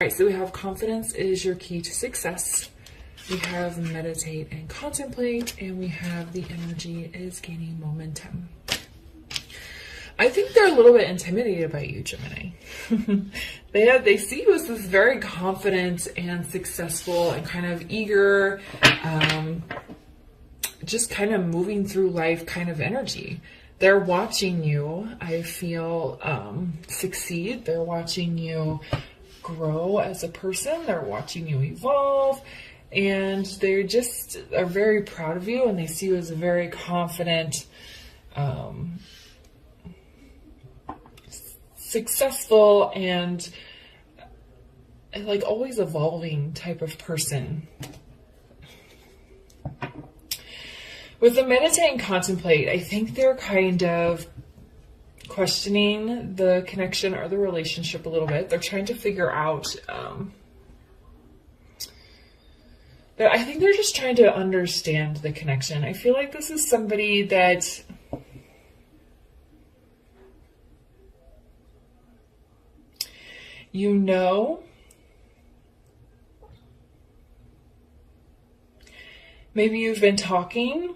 All right, so we have confidence is your key to success. We have meditate and contemplate, and we have the energy is gaining momentum. I think they're a little bit intimidated by you, Gemini. They see you as this very confident and successful and kind of eager, just kind of moving through life kind of energy. They're watching you, I feel, succeed. They're watching you grow as a person. They're watching you evolve. And they just are very proud of you, and they see you as a very confident, successful, and like always evolving type of person. With the meditate and contemplate, I think they're kind of questioning the connection or the relationship a little bit. They're trying to figure out, I think they're just trying to understand the connection. I feel like this is somebody that you know, maybe you've been talking.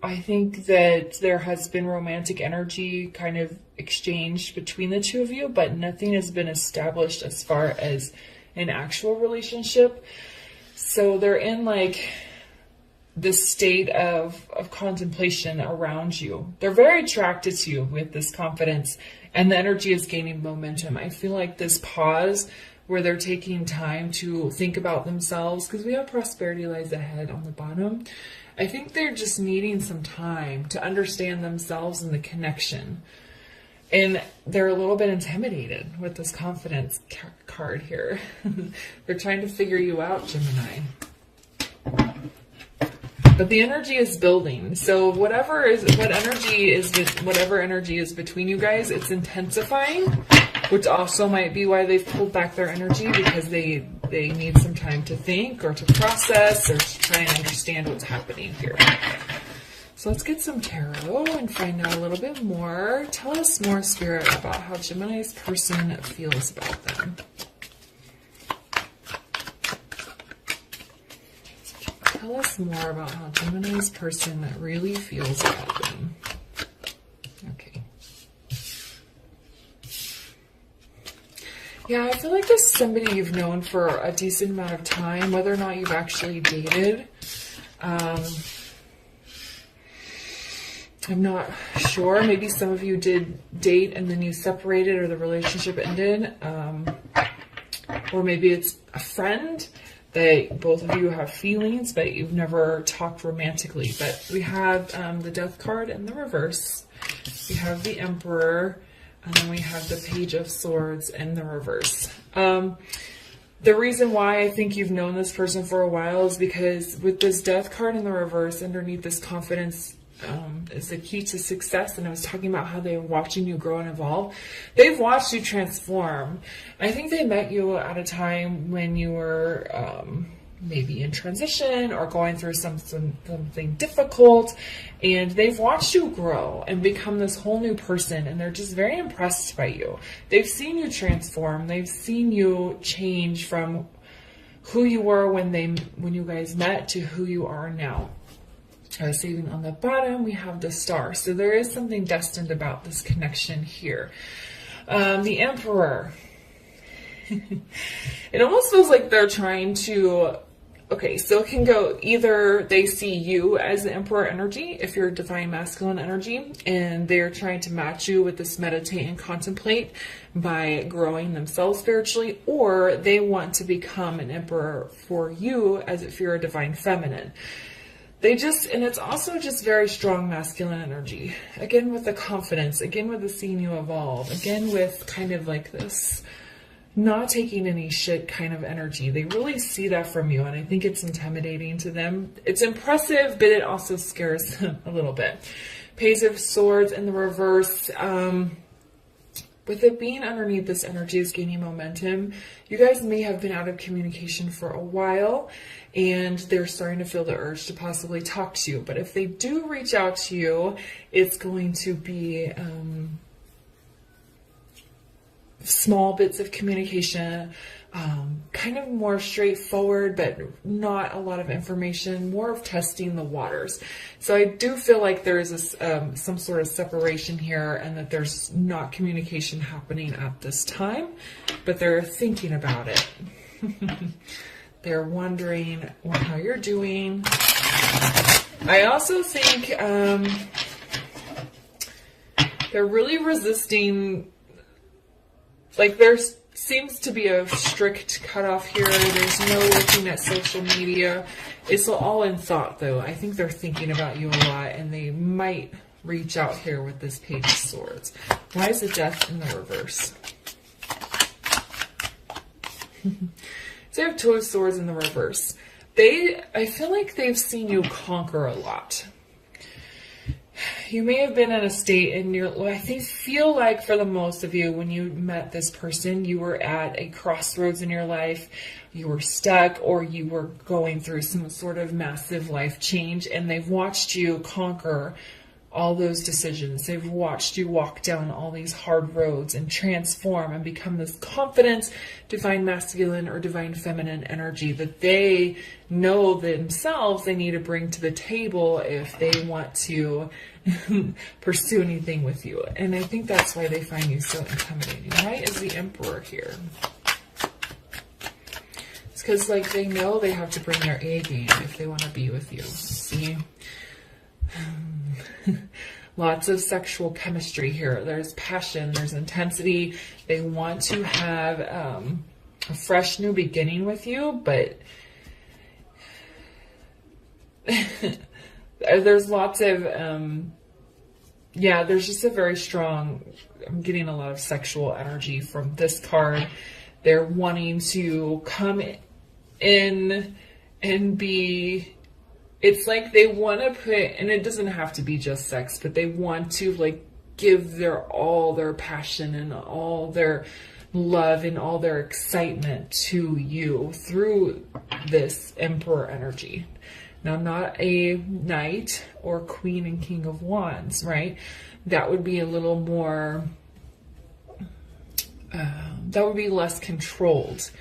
I think that there has been romantic energy kind of exchanged between the two of you, but nothing has been established as far as an actual relationship. So they're in like this state of contemplation around you. They're very attracted to you with this confidence, and the energy is gaining momentum. I feel like this pause where they're taking time to think about themselves, because we have prosperity lies ahead on the bottom. I think they're just needing some time to understand themselves and the connection. And they're a little bit intimidated with this confidence card here. They're trying to figure you out, Gemini. But the energy is building. So whatever energy is between you guys, it's intensifying, which also might be why they've pulled back their energy, because they need some time to think or to process or to try and understand what's happening here. So let's get some tarot and find out a little bit more. Tell us more, Spirit, about how Gemini's person feels about them. Tell us more about how Gemini's person really feels about them. Okay. Yeah, I feel like this is somebody you've known for a decent amount of time, whether or not you've actually dated. I'm not sure. Maybe some of you did date and then you separated or the relationship ended. Or maybe it's a friend that both of you have feelings, but you've never talked romantically. But we have the Death card in the reverse. We have the Emperor, and then we have the Page of Swords in the reverse. The reason why I think you've known this person for a while is because with this Death card in the reverse, underneath this confidence is the key to success. And I was talking about how they're watching you grow and evolve. They've watched you transform. I think they met you at a time when you were maybe in transition or going through something difficult, and they've watched you grow and become this whole new person, and they're just very impressed by you. They've seen you transform. They've seen you change from who you were when you guys met to who you are now. Saving on the bottom, we have the Star. So there is something destined about this connection here. The Emperor. It almost feels like they're trying to... Okay, so it can go either they see you as the Emperor energy, if you're divine masculine energy, and they're trying to match you with this meditate and contemplate by growing themselves spiritually, or they want to become an Emperor for you as if you're a divine feminine. And it's also just very strong masculine energy. Again, with the confidence, again, with the seeing you evolve, again, with kind of like this not taking any shit kind of energy. They really see that from you, and I think it's intimidating to them. It's impressive, but it also scares them a little bit. Page of Swords in the reverse. With it being underneath, this energy is gaining momentum. You guys may have been out of communication for a while, and they're starting to feel the urge to possibly talk to you. But if they do reach out to you, it's going to be small bits of communication, kind of more straightforward, but not a lot of information, more of testing the waters. So I do feel like there is some sort of separation here, and that there's not communication happening at this time, but they're thinking about it. They're wondering how you're doing. I also think they're really resisting, like there seems to be a strict cutoff here. There's no looking at social media. It's all in thought, though. I think they're thinking about you a lot, and they might reach out here with this Page of Swords. Why is the Death in the reverse? So you have Two of Swords in the reverse. I feel like they've seen you conquer a lot. You may have been in a state in your, I feel like for the most of you, when you met this person, you were at a crossroads in your life. You were stuck, or you were going through some sort of massive life change, and they've watched you conquer all those decisions. They've watched you walk down all these hard roads and transform and become this confident, divine masculine or divine feminine energy that they know themselves they need to bring to the table if they want to pursue anything with you. And I think that's why they find you so intimidating. Why is the Emperor here? It's because like they know they have to bring their A game if they want to be with you. See? Lots of sexual chemistry here. There's passion, there's intensity. They want to have a fresh new beginning with you, but there's lots of there's just a very strong, I'm getting a lot of sexual energy from this card. They're wanting to come in and be, it's like they want to put, and it doesn't have to be just sex, but they want to like give all their passion and all their love and all their excitement to you through this Emperor energy. Now, not a Knight or Queen and King of Wands, right? That would be a little more, that would be less controlled.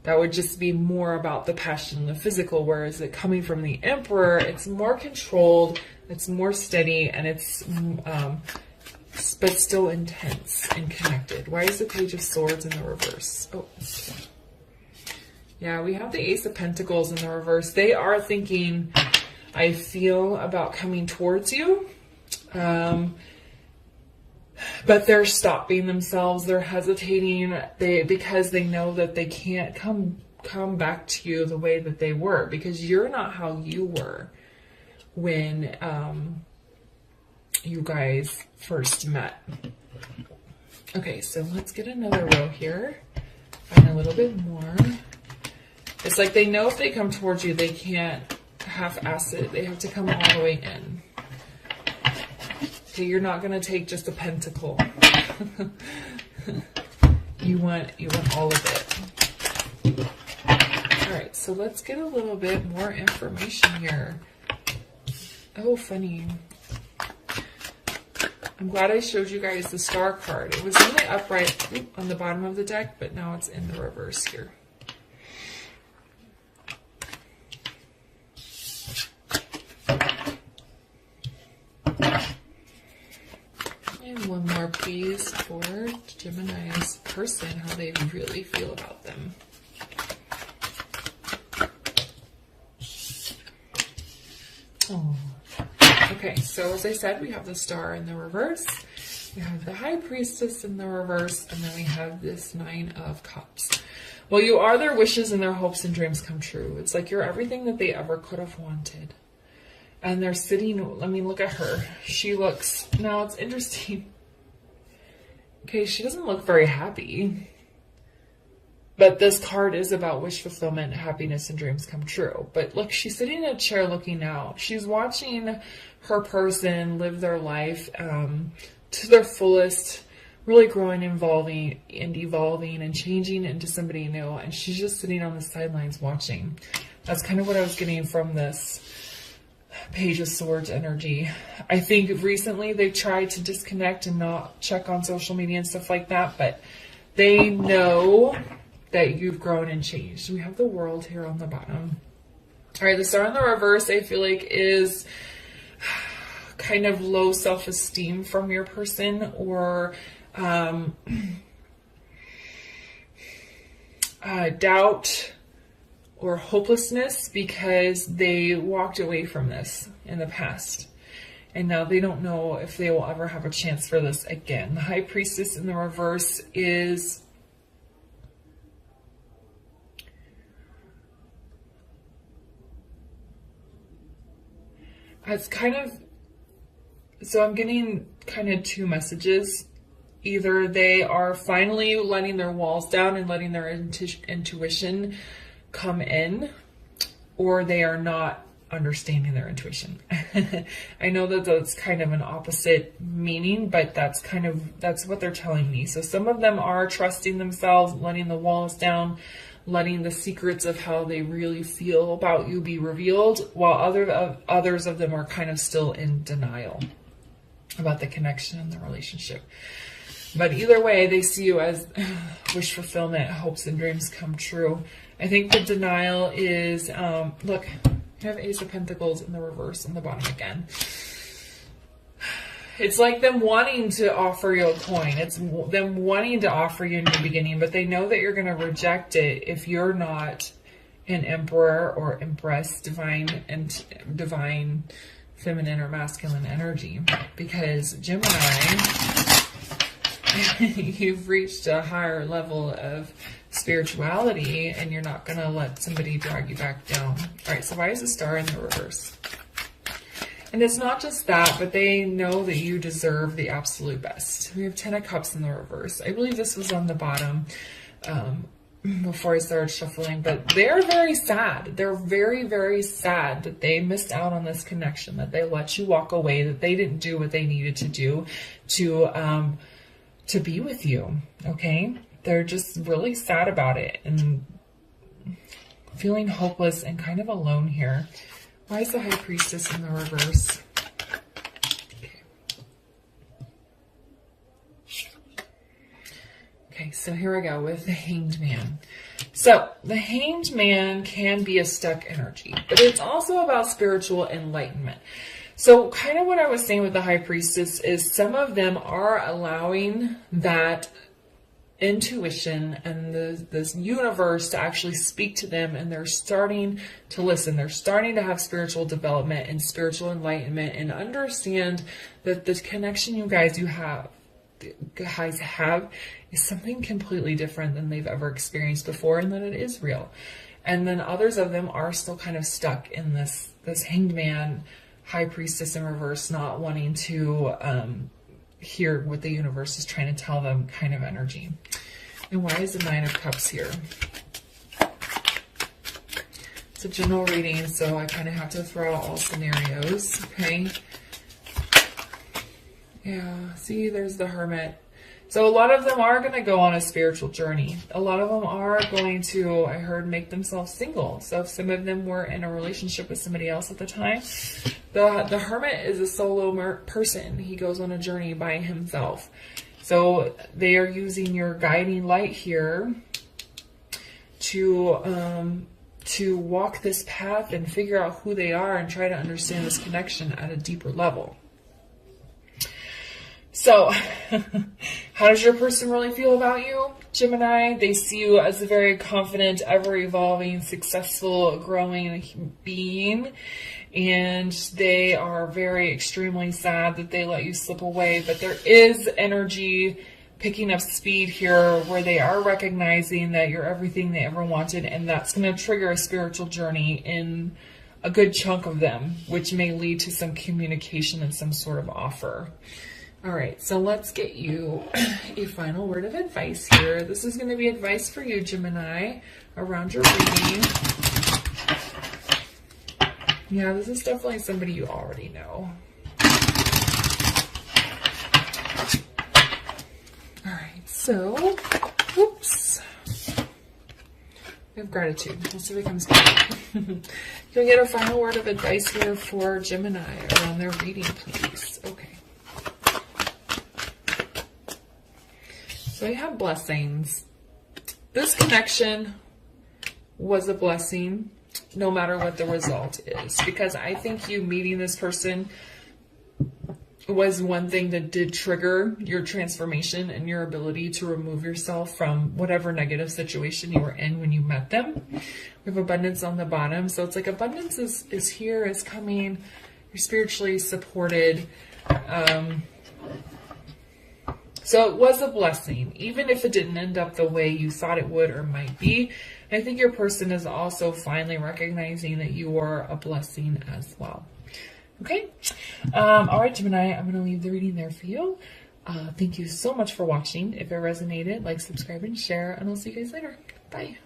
That would just be more about the passion and the physical, whereas it coming from the Emperor, it's more controlled, it's more steady, and it's, but still intense and connected. Why is the Page of Swords in the reverse? Oh, okay. Yeah, we have the Ace of Pentacles in the reverse. They are thinking, I feel, about coming towards you. But they're stopping themselves. They're hesitating because they know that they can't come back to you the way that they were, because you're not how you were when you guys first met. Okay, so let's get another row here. Find a little bit more. It's like they know if they come towards you, they can't half-ass it. They have to come all the way in. Okay, you're not going to take just a pentacle. you want all of it. All right, so let's get a little bit more information here. Oh, funny. I'm glad I showed you guys the Star card. It was in the upright on the bottom of the deck, but now it's in the reverse here. And one more, please, for Gemini's person, how they really feel about them. Oh. Okay, so as I said, we have the Star in the reverse, we have the High Priestess in the reverse, and then we have this Nine of Cups. Well, you are their wishes and their hopes and dreams come true. It's like you're everything that they ever could have wanted. And they're sitting, I mean, look at her. She looks, now it's interesting. Okay, she doesn't look very happy. But this card is about wish fulfillment, happiness, and dreams come true. But look, she's sitting in a chair looking out. She's watching her person live their life to their fullest, really growing, evolving, and changing into somebody new. And she's just sitting on the sidelines watching. That's kind of what I was getting from this Page of Swords energy. I think recently they've tried to disconnect and not check on social media and stuff like that, but They know that you've grown and changed. We have the World here on the bottom. All right, the Star in the reverse, I feel like, is kind of low self-esteem from your person, or doubt or hopelessness because they walked away from this in the past. And now they don't know if they will ever have a chance for this again. The High Priestess in the reverse is... it's kind of... so I'm getting kind of two messages. Either they are finally letting their walls down and letting their intuition come in, or they are not understanding their intuition. I know that that's kind of an opposite meaning, but that's what they're telling me. So some of them are trusting themselves, letting the walls down, letting the secrets of how they really feel about you be revealed, while others of them are kind of still in denial about the connection and the relationship. But either way, they see you as wish fulfillment, hopes and dreams come true. I think the denial is, look, you have Ace of Pentacles in the reverse on the bottom again. It's like them wanting to offer you a coin. It's them wanting to offer you a new beginning, but they know that you're going to reject it if you're not an Emperor or Empress, divine feminine or masculine energy. Because Gemini, you've reached a higher level of spirituality, and you're not going to let somebody drag you back down. All right, so why is the Star in the reverse? And it's not just that, but they know that you deserve the absolute best. We have 10 of Cups in the reverse. I believe this was on the bottom before I started shuffling, but they're very sad. They're very, very sad that they missed out on this connection, that they let you walk away, that they didn't do what they needed to do to be with you, okay? They're just really sad about it and feeling hopeless and kind of alone here. Why is the High Priestess in the reverse? Okay, so here we go with the Hanged Man. So the Hanged Man can be a stuck energy, but it's also about spiritual enlightenment. So kind of what I was saying with the High Priestess is some of them are allowing that intuition and this universe to actually speak to them, and they're starting to listen. They're starting to have spiritual development and spiritual enlightenment and understand that the connection you guys have is something completely different than they've ever experienced before, and that it is real. And then others of them are still kind of stuck in this Hanged Man, High Priestess in reverse, not wanting to hear what the universe is trying to tell them kind of energy. And why is the Nine of Cups here? It's a general reading, so I kind of have to throw out all scenarios, okay? Yeah, see, there's the Hermit. So a lot of them are going to go on a spiritual journey. A lot of them are going to, I heard, make themselves single. So if some of them were in a relationship with somebody else at the time, the Hermit is a solo person. He goes on a journey by himself. So they are using your guiding light here to walk this path and figure out who they are and try to understand this connection at a deeper level. So, how does your person really feel about you, Gemini? They see you as a very confident, ever-evolving, successful, growing being. And they are very extremely sad that they let you slip away. But there is energy picking up speed here where they are recognizing that you're everything they ever wanted. And that's going to trigger a spiritual journey in a good chunk of them, which may lead to some communication and some sort of offer. All right, so let's get you a final word of advice here. This is going to be advice for you, Gemini, around your reading. Yeah, this is definitely somebody you already know. All right, so, whoops. We have gratitude. Let's see if it comes back. Can we get a final word of advice here for Gemini around their reading, please? Okay. So I have blessings. This connection was a blessing, no matter what the result is, because I think you meeting this person was one thing that did trigger your transformation and your ability to remove yourself from whatever negative situation you were in when you met them. We have abundance on the bottom. So it's like abundance is here, is coming. You're spiritually supported. So it was a blessing, even if it didn't end up the way you thought it would or might be. I think your person is also finally recognizing that you are a blessing as well. Okay. All right, Gemini, I'm going to leave the reading there for you. Thank you so much for watching. If it resonated, like, subscribe, and share, and I'll see you guys later. Bye.